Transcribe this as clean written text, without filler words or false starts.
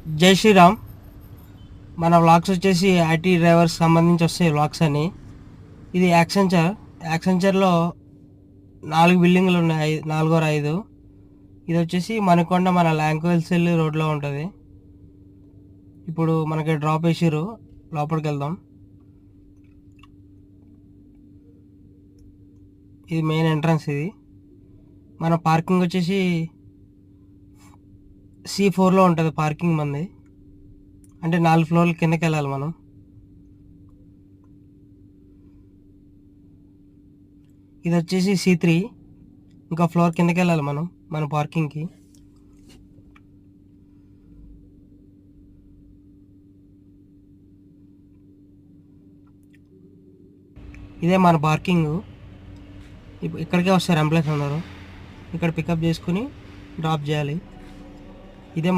జై శ్రీరామ్. మన వ్లాగ్స్ వచ్చేసి ఐటీ డ్రైవర్స్ సంబంధించి వస్తాయి వ్లాగ్స్ అని. ఇది యాక్సెంచర్లో 4 బిల్డింగ్లు ఉన్నాయి, 4 or 5. ఇది వచ్చేసి మనకొండ మన ల్యాంకోవెల్సెల్ రోడ్లో ఉంటుంది. ఇప్పుడు మనకి డ్రాప్ వేసిర్రు, లోపలికి వెళ్దాం. ఇది మెయిన్ ఎంట్రన్స్. ఇది మన పార్కింగ్ వచ్చేసి C4లో ఉంటుంది పార్కింగ్ మంది. అంటే 4 ఫ్లోర్ల కిందకి వెళ్ళాలి మనం. ఇది వచ్చేసి C3, ఇంకా ఫ్లోర్ కిందకి వెళ్ళాలి మనం మన పార్కింగ్కి. ఇదే మన పార్కింగ్. ఇక్కడికే వస్తారు ఎంప్లాయీస్ అందరూ. ఇక్కడ పికప్ చేసుకుని డ్రాప్ చేయాలి. ఇదే